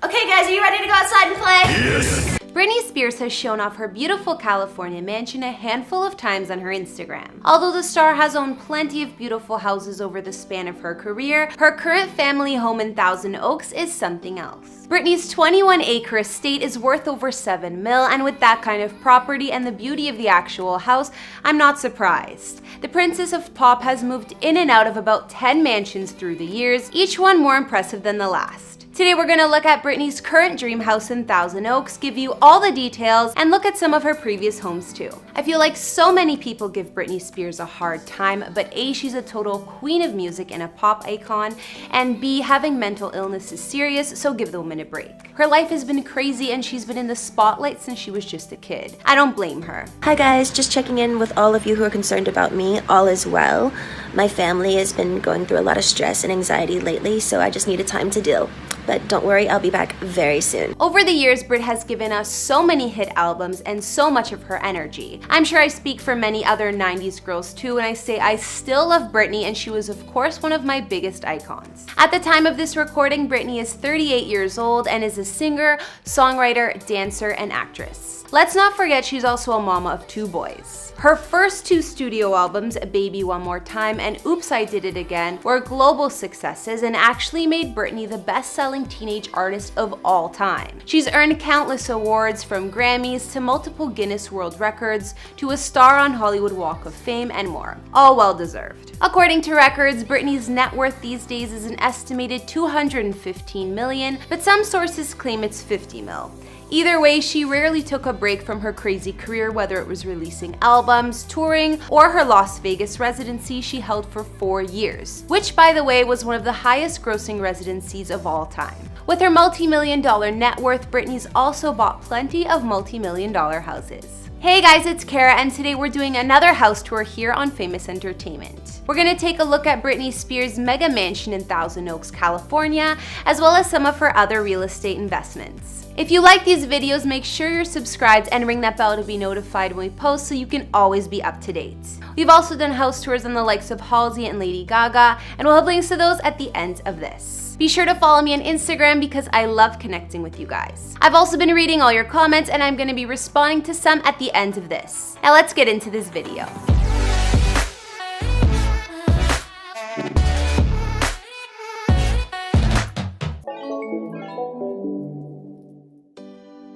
Okay guys, are you ready to go outside and play? Yes! Britney Spears has shown off her beautiful California mansion a handful of times on her Instagram. Although the star has owned plenty of beautiful houses over the span of her career, her current family home in Thousand Oaks is something else. Britney's 21-acre estate is worth over $7 million, and with that kind of property and the beauty of the actual house, I'm not surprised. The Princess of Pop has moved in and out of about 10 mansions through the years, each one more impressive than the last. Today we're going to look at Britney's current dream house in Thousand Oaks, give you all the details, and look at some of her previous homes too. I feel like so many people give Britney Spears a hard time, but A, she's a total queen of music and a pop icon, and B, having mental illness is serious, so give the woman a break. Her life has been crazy and she's been in the spotlight since she was just a kid. I don't blame her. Hi guys, just checking in with all of you who are concerned about me. All is well. My family has been going through a lot of stress and anxiety lately, so I just needed time to deal. But don't worry, I'll be back very soon. Over the years, Brit has given us so many hit albums and so much of her energy. I'm sure I speak for many other 90s girls too when I say I still love Britney, and she was of course one of my biggest icons. At the time of this recording, Britney is 38 years old and is a singer, songwriter, dancer, and actress. Let's not forget she's also a mama of 2 boys. Her first 2 studio albums, Baby One More Time and Oops I Did It Again, were global successes and actually made Britney the best-selling teenage artist of all time. She's earned countless awards, from Grammys to multiple Guinness World Records to a star on Hollywood Walk of Fame and more. All well-deserved. According to records, Britney's net worth these days is an estimated $215 million, but some sources claim it's $50 million. Either way, she rarely took a break from her crazy career, whether it was releasing albums, touring, or her Las Vegas residency she held for 4 years, which by the way was one of the highest grossing residencies of all time. With her multi-million-dollar net worth, Britney's also bought plenty of multi-million-dollar houses. Hey guys, it's Kara, and today we're doing another house tour here on Famous Entertainment. We're gonna take a look at Britney Spears' mega mansion in Thousand Oaks, California, as well as some of her other real estate investments. If you like these videos, make sure you're subscribed and ring that bell to be notified when we post so you can always be up to date. We've also done house tours on the likes of Halsey and Lady Gaga, and we'll have links to those at the end of this. Be sure to follow me on Instagram because I love connecting with you guys. I've also been reading all your comments and I'm going to be responding to some at the end of this. Now let's get into this video.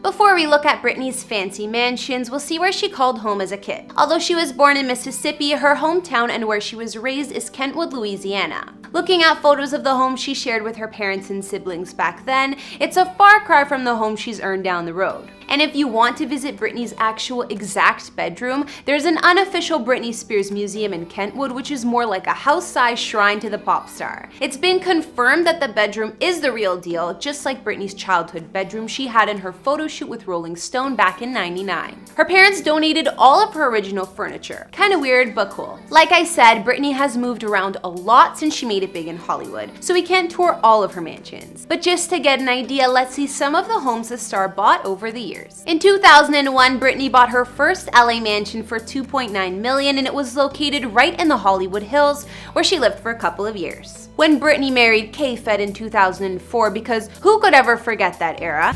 Before we look at Britney's fancy mansions, we'll see where she called home as a kid. Although she was born in Mississippi, her hometown and where she was raised is Kentwood, Louisiana. Looking at photos of the home she shared with her parents and siblings back then, it's a far cry from the home she's earned down the road. And if you want to visit Britney's actual exact bedroom, there's an unofficial Britney Spears museum in Kentwood, which is more like a house-sized shrine to the pop star. It's been confirmed that the bedroom is the real deal, just like Britney's childhood bedroom she had in her photo shoot with Rolling Stone back in '99. Her parents donated all of her original furniture. Kinda weird, but cool. Like I said, Britney has moved around a lot since she made it big in Hollywood, so we can't tour all of her mansions. But just to get an idea, let's see some of the homes the star bought over the years. In 2001, Britney bought her first LA mansion for $2.9 million, and it was located right in the Hollywood Hills, where she lived for a couple of years. When Britney married K-Fed in 2004, because who could ever forget that era?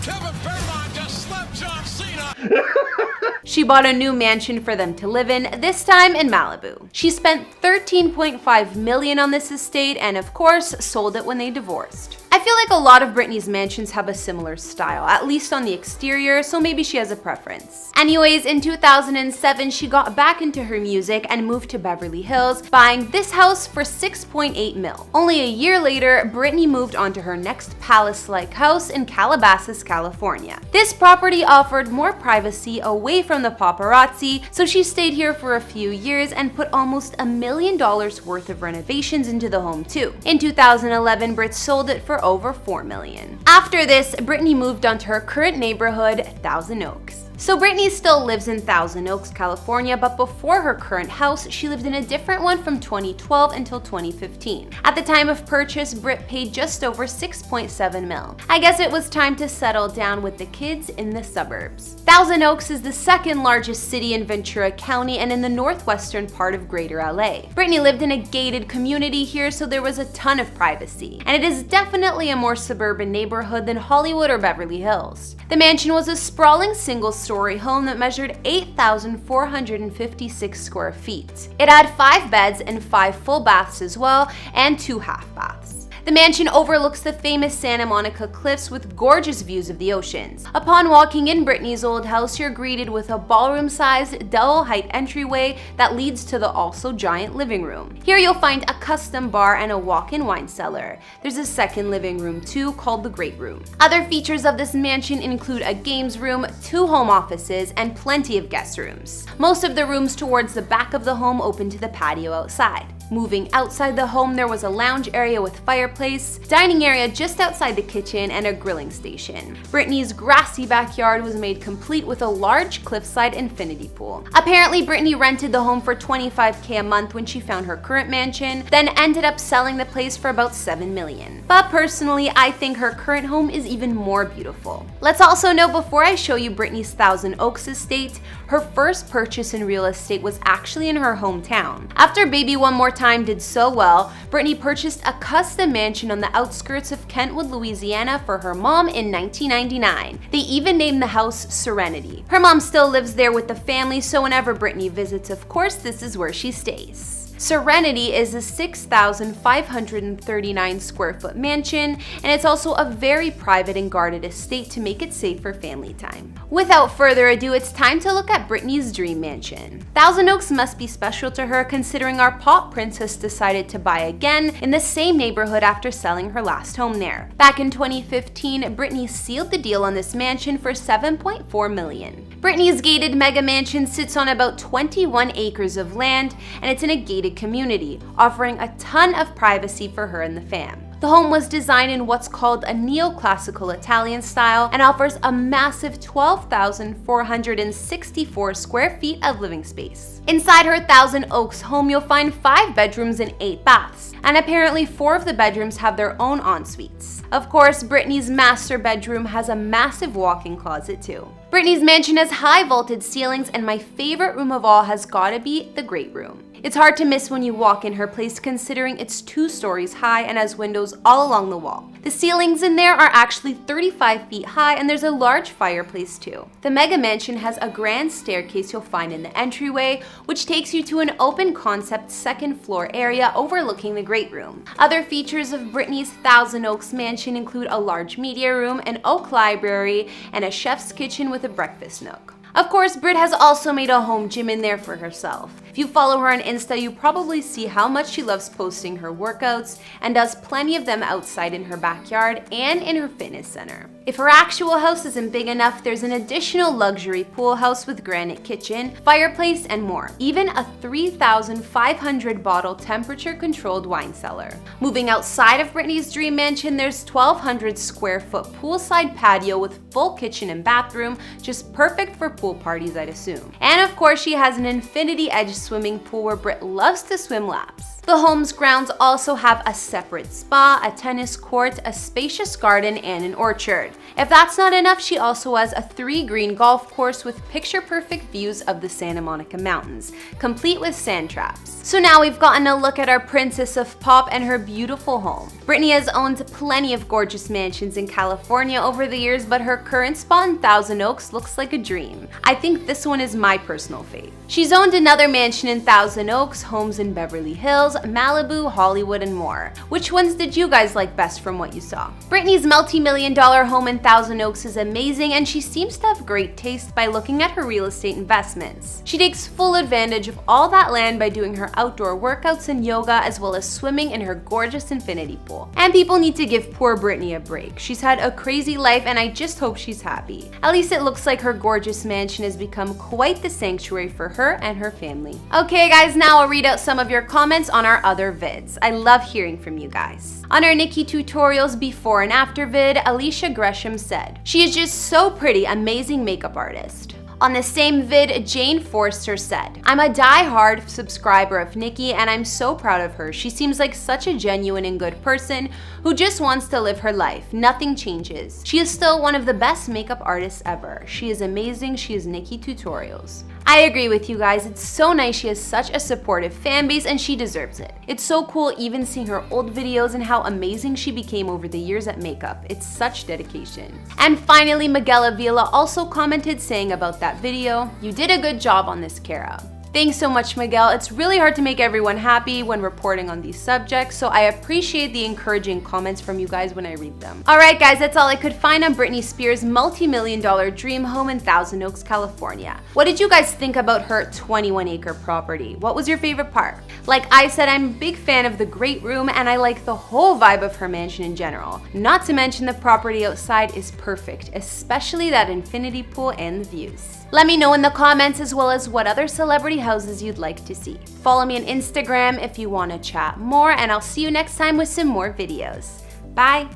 She bought a new mansion for them to live in, this time in Malibu. She spent $13.5 million on this estate and of course sold it when they divorced. I feel like a lot of Britney's mansions have a similar style, at least on the exterior, so maybe she has a preference. Anyways, in 2007, she got back into her music and moved to Beverly Hills, buying this house for $6.8 million. Only a year later, Britney moved on to her next palace-like house in Calabasas, California. This property offered more privacy away from the paparazzi, so she stayed here for a few years and put almost $1 million worth of renovations into the home too. In 2011, Brit sold it for over $4 million. After this, Britney moved on to her current neighborhood, Thousand Oaks. So Britney still lives in Thousand Oaks, California, but before her current house, she lived in a different one from 2012 until 2015. At the time of purchase, Brit paid just over $6.7 million. I guess it was time to settle down with the kids in the suburbs. Thousand Oaks is the second largest city in Ventura County and in the northwestern part of Greater LA. Britney lived in a gated community here, so there was a ton of privacy. And it is definitely a more suburban neighborhood than Hollywood or Beverly Hills. The mansion was a sprawling single-story home that measured 8,456 square feet. It had 5 beds and 5 full baths as well, and 2 half baths. The mansion overlooks the famous Santa Monica Cliffs with gorgeous views of the oceans. Upon walking in Britney's old house, you're greeted with a ballroom-sized, double-height entryway that leads to the also giant living room. Here you'll find a custom bar and a walk-in wine cellar. There's a second living room too, called the Great Room. Other features of this mansion include a games room, 2 home offices, and plenty of guest rooms. Most of the rooms towards the back of the home open to the patio outside. Moving outside the home, there was a lounge area with fireplace, dining area just outside the kitchen, and a grilling station. Britney's grassy backyard was made complete with a large cliffside infinity pool. Apparently, Britney rented the home for $25,000 a month when she found her current mansion, then ended up selling the place for about $7 million. But personally, I think her current home is even more beautiful. Let's also note before I show you Britney's Thousand Oaks estate, her first purchase in real estate was actually in her hometown. After Baby One More Time did so well, Britney purchased a custom mansion on the outskirts of Kentwood, Louisiana for her mom in 1999. They even named the house Serenity. Her mom still lives there with the family, so whenever Britney visits, of course, this is where she stays. Serenity is a 6,539 square foot mansion, and it's also a very private and guarded estate to make it safe for family time. Without further ado, it's time to look at Britney's dream mansion. Thousand Oaks must be special to her considering our pop princess decided to buy again in the same neighborhood after selling her last home there. Back in 2015, Britney sealed the deal on this mansion for $7.4 million. Britney's gated mega mansion sits on about 21 acres of land, and it's in a gated community, offering a ton of privacy for her and the fam. The home was designed in what's called a neoclassical Italian style and offers a massive 12,464 square feet of living space. Inside her Thousand Oaks home, you'll find 5 bedrooms and 8 baths, and apparently 4 of the bedrooms have their own en-suites. Of course, Britney's master bedroom has a massive walk-in closet too. Britney's mansion has high vaulted ceilings, and my favorite room of all has gotta be the Great Room. It's hard to miss when you walk in her place considering it's 2 stories high and has windows all along the wall. The ceilings in there are actually 35 feet high, and there's a large fireplace too. The mega mansion has a grand staircase you'll find in the entryway, which takes you to an open concept 2nd floor area overlooking the Great Room. Other features of Britney's Thousand Oaks mansion include a large media room, an oak library, and a chef's kitchen with a breakfast nook. Of course, Brit has also made a home gym in there for herself. If you follow her on Insta, you probably see how much she loves posting her workouts and does plenty of them outside in her backyard and in her fitness center. If her actual house isn't big enough, there's an additional luxury pool house with granite kitchen, fireplace, and more. Even a 3,500 bottle temperature-controlled wine cellar. Moving outside of Britney's dream mansion, there's 1,200 square foot poolside patio with full kitchen and bathroom, just perfect for pool parties, I'd assume. And of course, she has an infinity edge swimming pool where Brit loves to swim laps. The home's grounds also have a separate spa, a tennis court, a spacious garden, and an orchard. If that's not enough, she also has a 3-green golf course with picture-perfect views of the Santa Monica Mountains, complete with sand traps. So now we've gotten a look at our princess of pop and her beautiful home. Britney has owned plenty of gorgeous mansions in California over the years, but her current spot in Thousand Oaks looks like a dream. I think this one is my personal fave. She's owned another mansion in Thousand Oaks, homes in Beverly Hills, Malibu, Hollywood, and more. Which ones did you guys like best from what you saw? Britney's multi-million-dollar home in Thousand Oaks is amazing, and she seems to have great taste by looking at her real estate investments. She takes full advantage of all that land by doing her outdoor workouts and yoga, as well as swimming in her gorgeous infinity pool. And people need to give poor Britney a break. She's had a crazy life, and I just hope she's happy. At least it looks like her gorgeous mansion has become quite the sanctuary for her and her family. Okay guys, now I'll read out some of your comments on our other vids. I love hearing from you guys. On our Nikki Tutorials before and after vid, Alicia Gresham said, "She is just so pretty, amazing makeup artist." On the same vid, Jane Forster said, "I'm a die-hard subscriber of Nikki and I'm so proud of her. She seems like such a genuine and good person who just wants to live her life. Nothing changes. She is still one of the best makeup artists ever. She is amazing. She is Nikki Tutorials." I agree with you guys. It's so nice she has such a supportive fan base and she deserves it. It's so cool even seeing her old videos and how amazing she became over the years at makeup. It's such dedication. And finally, Miguel Avila also commented saying about that video, "You did a good job on this, Kara." Thanks so much, Miguel. It's really hard to make everyone happy when reporting on these subjects, so I appreciate the encouraging comments from you guys when I read them. Alright guys, that's all I could find on Britney Spears' multi-million-dollar dream home in Thousand Oaks, California. What did you guys think about her 21-acre property? What was your favorite part? Like I said, I'm a big fan of the great room and I like the whole vibe of her mansion in general. Not to mention the property outside is perfect, especially that infinity pool and the views. Let me know in the comments as well as what other celebrity houses you'd like to see. Follow me on Instagram if you want to chat more, and I'll see you next time with some more videos. Bye!